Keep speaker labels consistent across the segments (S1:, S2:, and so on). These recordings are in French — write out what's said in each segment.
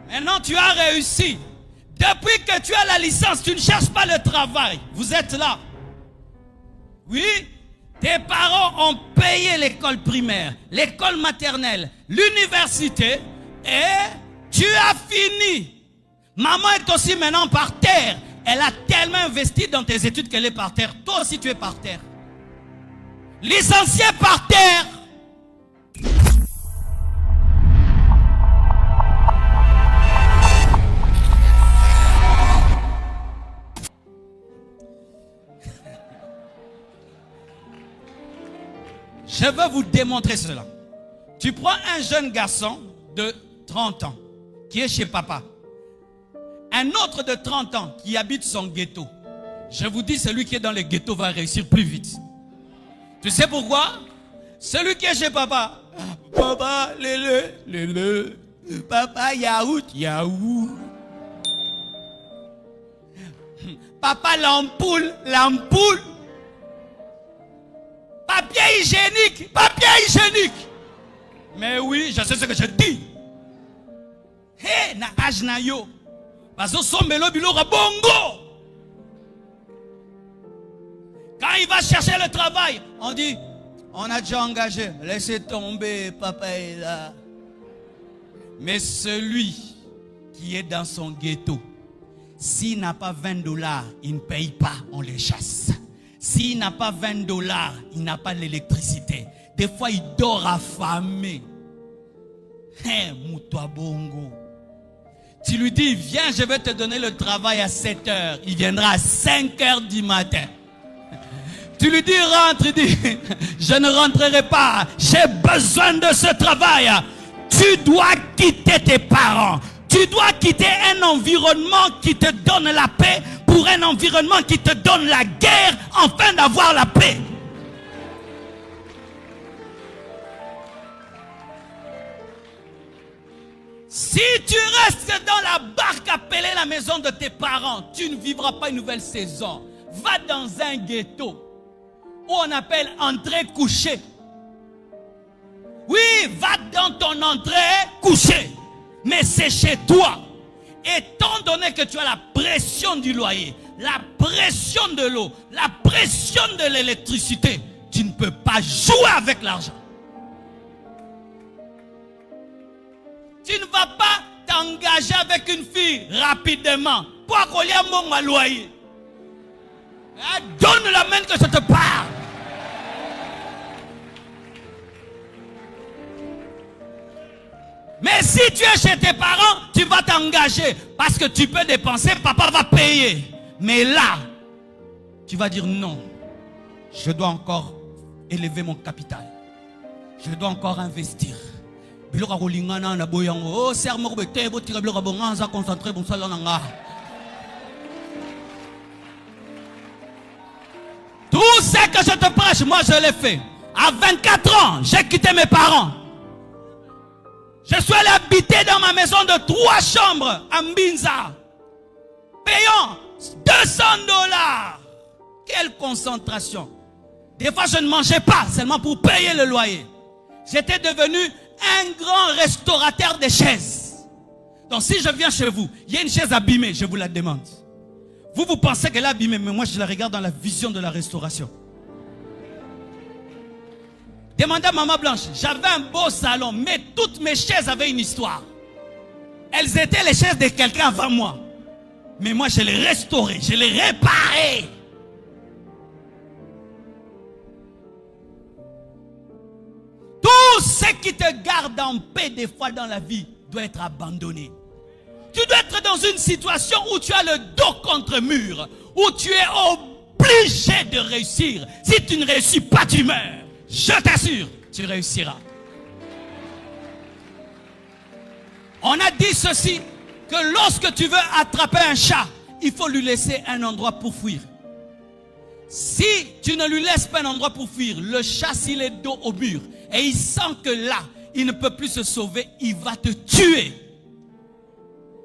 S1: Maintenant, tu as réussi. Depuis que tu as la licence, tu ne cherches pas le travail. Vous êtes là. Oui, tes parents ont payé l'école primaire, l'école maternelle, l'université et tu as fini. Maman est aussi maintenant par terre. Elle a tellement investi dans tes études qu'elle est par terre. Toi aussi, tu es par terre. Licencié par terre. Je veux vous démontrer cela. Tu prends un jeune garçon de 30 ans qui est chez papa. Un autre de 30 ans qui habite son ghetto. Je vous dis, celui qui est dans le ghetto va réussir plus vite. Tu sais pourquoi? Celui qui est chez papa. Papa, lele. Papa, yaourt, yaourt. Papa, l'ampoule. Papier hygiénique. Mais oui, je sais ce que je dis. Hé, na âge na yo. Bazo sombelo bilora bongo. Quand il va chercher le travail, on dit, on a déjà engagé. Laissez tomber, papa est là. Mais celui qui est dans son ghetto, s'il n'a pas $20, il ne paye pas, on les chasse. S'il n'a pas $20, il n'a pas l'électricité. Des fois, il dort affamé. Hein, Moutoua Bongo. Tu lui dis, viens, je vais te donner le travail à 7 heures. Il viendra à 5 heures du matin. Tu lui dis, rentre, il dit, je ne rentrerai pas. J'ai besoin de ce travail. Tu dois quitter tes parents. Tu dois quitter un environnement qui te donne la paix pour un environnement qui te donne la guerre afin d'avoir la paix. Si tu restes dans la barque appelée la maison de tes parents, tu ne vivras pas une nouvelle saison. Va dans un ghetto où on appelle entrée couchée. Oui, va dans ton entrée couchée. Mais c'est chez toi. Étant donné que tu as la pression du loyer, la pression de l'eau, la pression de l'électricité, tu ne peux pas jouer avec l'argent. Tu ne vas pas t'engager avec une fille rapidement. Pour qu'on ait un bon loyer. Donne la main que je te parle. Mais si tu es chez tes parents, tu vas t'engager. Parce que tu peux dépenser, papa va payer. Mais là, tu vas dire non. Je dois encore élever mon capital. Je dois encore investir. Tout ce que je te prêche, moi je l'ai fait. À 24 ans, j'ai quitté mes parents. Je suis allé habiter dans ma maison de 3 chambres à Mbinza. Payant $200. Quelle concentration. Des fois, je ne mangeais pas seulement pour payer le loyer. J'étais devenu un grand restaurateur de chaises. Donc si je viens chez vous, il y a une chaise abîmée, je vous la demande. Vous pensez qu'elle est abîmée, mais moi je la regarde dans la vision de la restauration. Demandez à Maman Blanche, j'avais un beau salon, mais toutes mes chaises avaient une histoire. Elles étaient les chaises de quelqu'un avant moi. Mais moi je les restaurais, je les réparais. Tout ce qui te garde en paix des fois dans la vie doit être abandonné. Tu dois être dans une situation où tu as le dos contre mur, où tu es obligé de réussir. Si tu ne réussis pas, tu meurs. Je t'assure, tu réussiras. On a dit ceci, que lorsque tu veux attraper un chat, il faut lui laisser un endroit pour fuir. Si tu ne lui laisses pas un endroit pour fuir, le chat, s'il est dos au mur, et il sent que là, il ne peut plus se sauver, il va te tuer.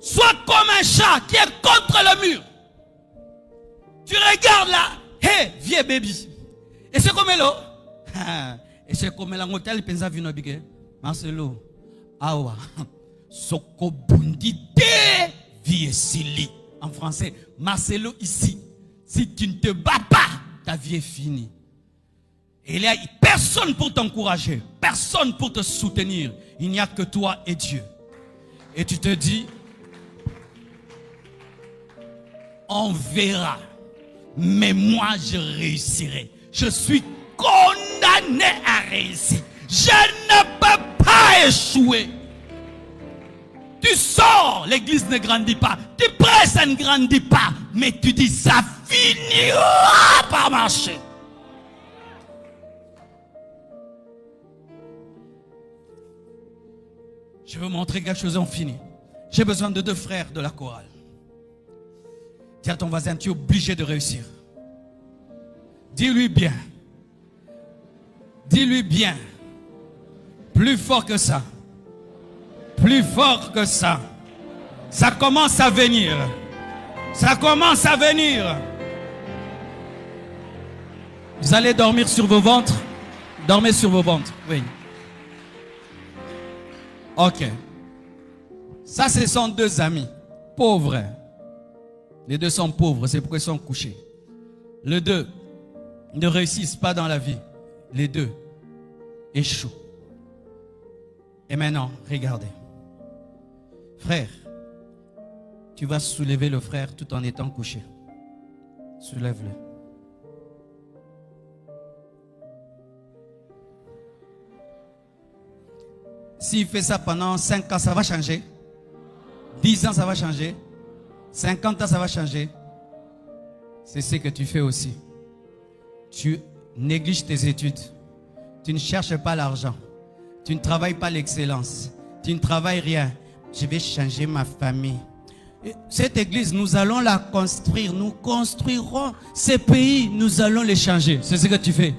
S1: Sois comme un chat qui est contre le mur. Tu regardes là, hé, vieux baby. Et c'est comme là. Et c'est comme là, l'hôtel pensa vino bige. Marcelo, awa, soko bundi vie est silly. En français, Marcelo ici. Si tu ne te bats pas, ta vie est finie. Et il n'y a personne pour t'encourager, personne pour te soutenir. Il n'y a que toi et Dieu. Et tu te dis, on verra, mais moi je réussirai. Je suis condamné à réussir. Je ne peux pas échouer. Tu sors, l'église ne grandit pas. Tu prêches, ça ne grandit pas. Mais tu dis, ça finira par marcher. Je veux montrer quelque chose en fini. J'ai besoin de 2 frères de la chorale. Dis à ton voisin, tu es obligé de réussir. Dis-lui bien. Dis-lui bien. Plus fort que ça. Plus fort que ça. Ça commence à venir. Ça commence à venir. Vous allez dormir sur vos ventres. Dormez sur vos ventres. Oui. Ok. Ça, ce sont 2 amis. Pauvres. Les 2 sont pauvres. C'est pourquoi ils sont couchés. Les 2 ne réussissent pas dans la vie. Les 2 échouent. Et maintenant, regardez. Frère, tu vas soulever le frère tout en étant couché. Soulève-le. S'il fait ça pendant 5 ans, ça va changer. 10 ans, ça va changer. 50 ans, ça va changer. C'est ce que tu fais aussi. Tu négliges tes études. Tu ne cherches pas l'argent. Tu ne travailles pas l'excellence. Tu ne travailles rien. Je vais changer ma famille. Cette église, nous allons la construire. Nous construirons ces pays. Nous allons les changer. C'est ce que tu fais.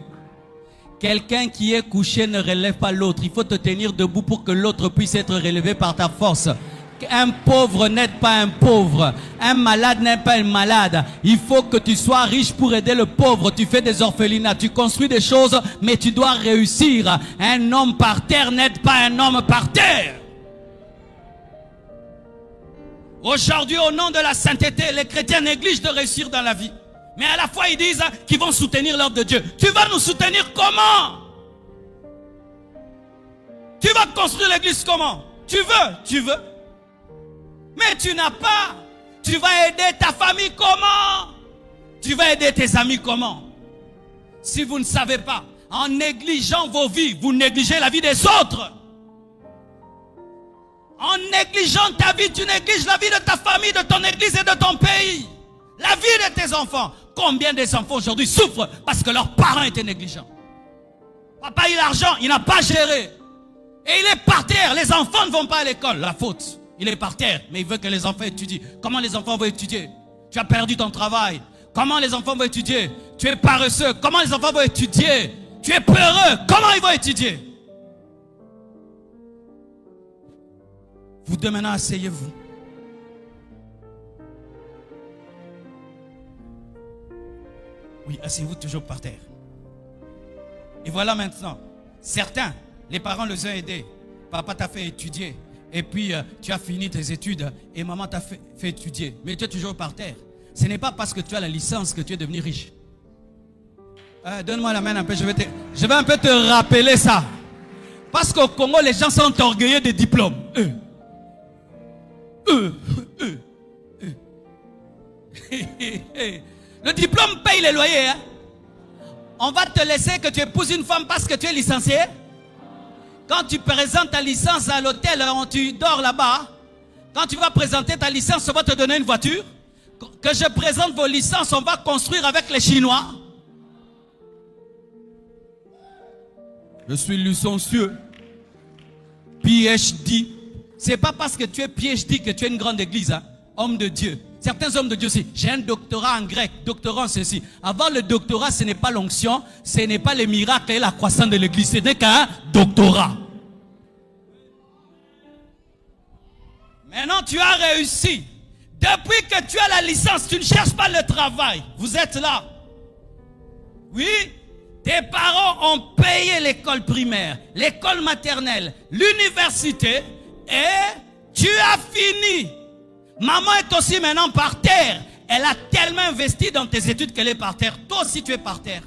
S1: Quelqu'un qui est couché ne relève pas l'autre. Il faut te tenir debout pour que l'autre puisse être relevé par ta force. Un pauvre n'aide pas un pauvre. Un malade n'est pas un malade. Il faut que tu sois riche pour aider le pauvre. Tu fais des orphelinats, tu construis des choses, mais tu dois réussir. Un homme par terre n'aide pas un homme par terre. Aujourd'hui, au nom de la sainteté, les chrétiens négligent de réussir dans la vie. Mais à la fois, ils disent qu'ils vont soutenir l'œuvre de Dieu. Tu vas nous soutenir comment? Tu vas construire l'église comment? Tu veux. Mais tu n'as pas. Tu vas aider ta famille comment? Tu vas aider tes amis comment? Si vous ne savez pas, en négligeant vos vies, vous négligez la vie des autres. En négligeant ta vie, tu négliges la vie de ta famille, de ton église et de ton pays. La vie de tes enfants. Combien des enfants aujourd'hui souffrent parce que leurs parents étaient négligents? Papa, il a l'argent, il n'a pas géré. Et il est par terre. Les enfants ne vont pas à l'école. La faute. Il est par terre, mais il veut que les enfants étudient. Comment les enfants vont étudier? Tu as perdu ton travail. Comment les enfants vont étudier? Tu es paresseux. Comment les enfants vont étudier? Tu es peureux. Comment ils vont étudier? Vous deux maintenant, asseyez-vous. Oui, asseyez-vous toujours par terre. Et voilà maintenant, certains, les parents les ont aidés. Papa t'a fait étudier. Et puis, tu as fini tes études et maman t'a fait étudier. Mais tu es toujours par terre. Ce n'est pas parce que tu as la licence que tu es devenu riche. Donne-moi la main un peu. Je vais un peu te rappeler ça. Parce qu'au Congo, les gens sont orgueilleux des diplômes. Le diplôme paye les loyers. Hein? On va te laisser que tu épouses une femme parce que tu es licencié. Quand tu présentes ta licence à l'hôtel, tu dors là-bas. Quand tu vas présenter ta licence, on va te donner une voiture. Que je présente vos licences, on va construire avec les Chinois. Je suis licencieux. PhD. C'est pas parce que tu es PhD que tu es une grande église. Hein? Homme de Dieu. Certains hommes de Dieu aussi. J'ai un doctorat en grec, doctorat en ceci. Avoir le doctorat, ce n'est pas l'onction, ce n'est pas les miracles et la croissance de l'église. Ce n'est qu'un doctorat. Maintenant, tu as réussi. Depuis que tu as la licence, tu ne cherches pas le travail. Vous êtes là. Oui, tes parents ont payé l'école primaire, l'école maternelle, l'université et tu as fini. Maman est aussi maintenant par terre. Elle a tellement investi dans tes études qu'elle est par terre. Toi aussi tu es par terre.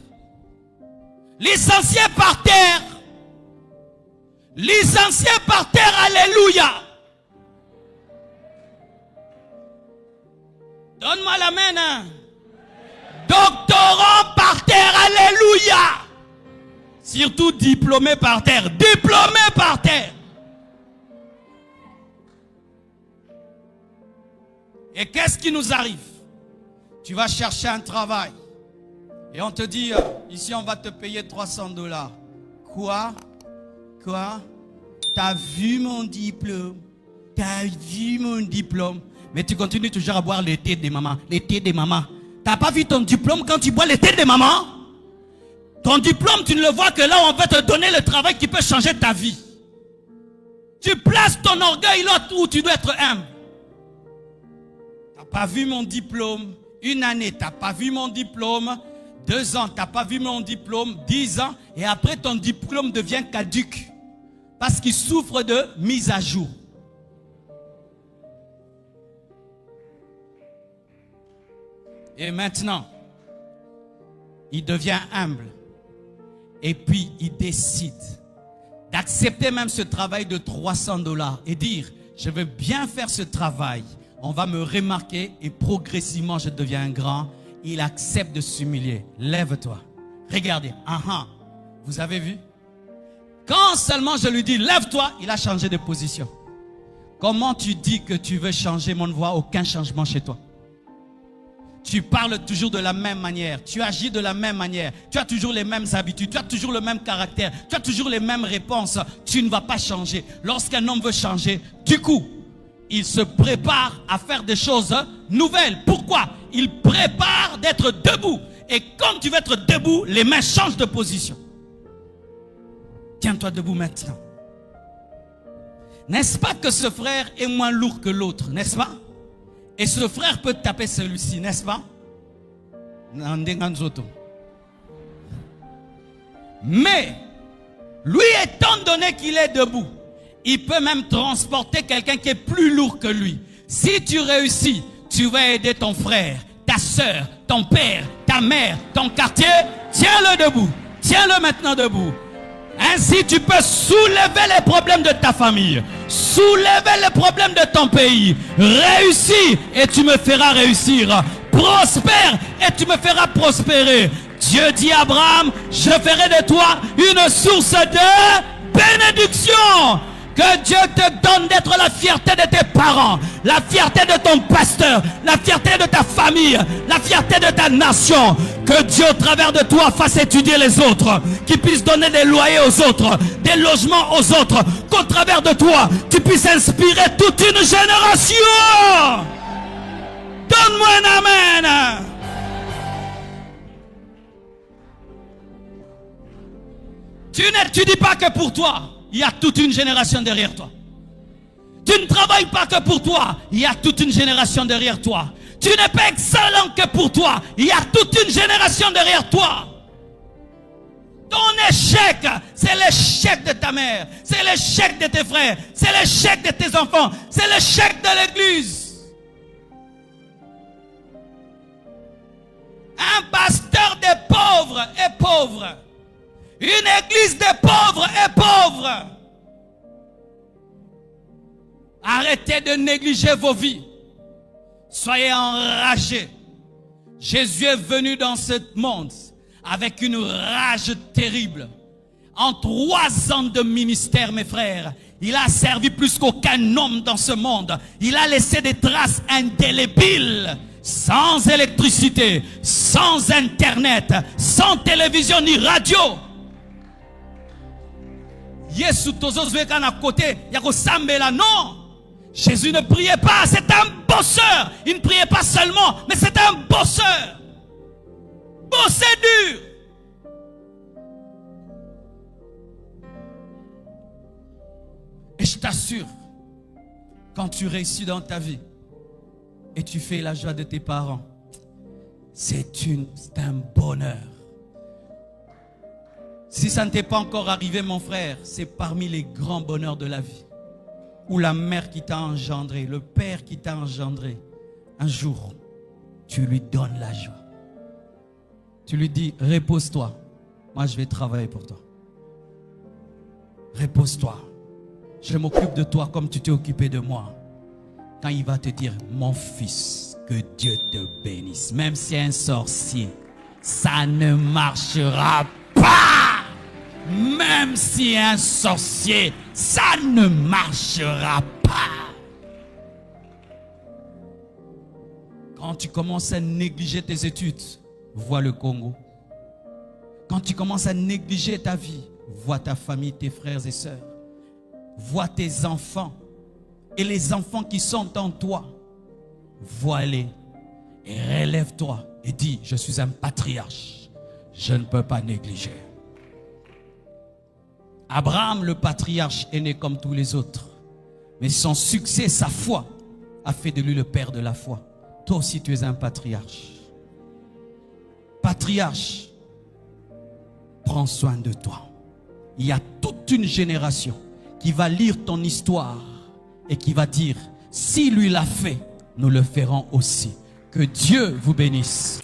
S1: Licencié par terre. Licencié par terre, alléluia. Donne-moi la main. Hein. Doctorant par terre, alléluia. Surtout diplômé par terre. Diplômé par terre. Et qu'est-ce qui nous arrive? Tu vas chercher un travail. Et on te dit, ici on va te payer $300. Quoi? Quoi? T'as vu mon diplôme? T'as vu mon diplôme? Mais tu continues toujours à boire le thé des mamans. Le thé des mamans. T'as pas vu ton diplôme quand tu bois le thé des mamans? Ton diplôme, tu ne le vois que là où on va te donner le travail qui peut changer ta vie. Tu places ton orgueil là où tu dois être humble. T'as pas vu mon diplôme? Une année, t'as pas vu mon diplôme. 2 ans, t'as pas vu mon diplôme. 10 ans, et après ton diplôme devient caduc. Parce qu'il souffre de mise à jour. Et maintenant, il devient humble. Et puis, il décide d'accepter même ce travail de $300 et dire, je veux bien faire ce travail. On va me remarquer et progressivement, je deviens grand. Il accepte de s'humilier. Lève-toi. Regardez. Vous avez vu? Quand seulement je lui dis, lève-toi, il a changé de position. Comment tu dis que tu veux changer, mais on ne voit aucun changement chez toi? Tu parles toujours de la même manière. Tu agis de la même manière. Tu as toujours les mêmes habitudes. Tu as toujours le même caractère. Tu as toujours les mêmes réponses. Tu ne vas pas changer. Lorsqu'un homme veut changer, du coup, il se prépare à faire des choses nouvelles. Pourquoi? Il prépare d'être debout. Et quand tu veux être debout, les mains changent de position. Tiens-toi debout maintenant. N'est-ce pas que ce frère est moins lourd que l'autre, n'est-ce pas? Et ce frère peut taper celui-ci, n'est-ce pas? Mais, lui étant donné qu'il est debout, il peut même transporter quelqu'un qui est plus lourd que lui. Si tu réussis, tu vas aider ton frère, ta soeur, ton père, ta mère, ton quartier. Tiens-le debout. Tiens-le maintenant debout. Ainsi, tu peux soulever les problèmes de ta famille. Soulever les problèmes de ton pays. Réussis et tu me feras réussir. Prospère et tu me feras prospérer. Dieu dit à Abraham, je ferai de toi une source de bénédiction. Que Dieu te donne d'être la fierté de tes parents, la fierté de ton pasteur, la fierté de ta famille, la fierté de ta nation. Que Dieu au travers de toi fasse étudier les autres, qu'il puisse donner des loyers aux autres, des logements aux autres. Qu'au travers de toi, tu puisses inspirer toute une génération. Donne-moi un amen. Tu n'étudies pas que pour toi. Il y a toute une génération derrière toi. Tu ne travailles pas que pour toi. Il y a toute une génération derrière toi. Tu n'es pas excellent que pour toi. Il y a toute une génération derrière toi. Ton échec, c'est l'échec de ta mère. C'est l'échec de tes frères. C'est l'échec de tes enfants. C'est l'échec de l'église. Un pasteur des pauvres est pauvre. Une église des pauvres est pauvre. Arrêtez de négliger vos vies. Soyez enragés. Jésus est venu dans ce monde avec une rage terrible. En 3 ans de ministère, mes frères, il a servi plus qu'aucun homme dans ce monde. Il a laissé des traces indélébiles. Sans électricité, sans internet, sans télévision ni radio. Yesu tozozweka na côté yako sambela, non. Jésus ne priait pas, c'est un bosseur. Il ne priait pas seulement, mais c'est un bosseur. Bosser dur. Et je t'assure, quand tu réussis dans ta vie et tu fais la joie de tes parents, c'est un bonheur. Si ça ne t'est pas encore arrivé, mon frère, c'est parmi les grands bonheurs de la vie. ou la mère qui t'a engendré, le père qui t'a engendré, un jour, tu lui donnes la joie. Tu lui dis, repose-toi. Moi, je vais travailler pour toi. Repose-toi. Je m'occupe de toi comme tu t'es occupé de moi. Quand il va te dire, mon fils, que Dieu te bénisse. Même si un sorcier, ça ne marchera pas. Même si un sorcier, ça ne marchera pas. Quand tu commences à négliger tes études, vois le Congo. Quand tu commences à négliger ta vie, vois ta famille, tes frères et sœurs. Vois tes enfants et les enfants qui sont en toi. Vois-les et relève-toi et dis, je suis un patriarche. Je ne peux pas négliger. Abraham, le patriarche, est né comme tous les autres. Mais son succès, sa foi, a fait de lui le père de la foi. Toi aussi, tu es un patriarche. Patriarche, prends soin de toi. Il y a toute une génération qui va lire ton histoire et qui va dire, si lui l'a fait, nous le ferons aussi. Que Dieu vous bénisse.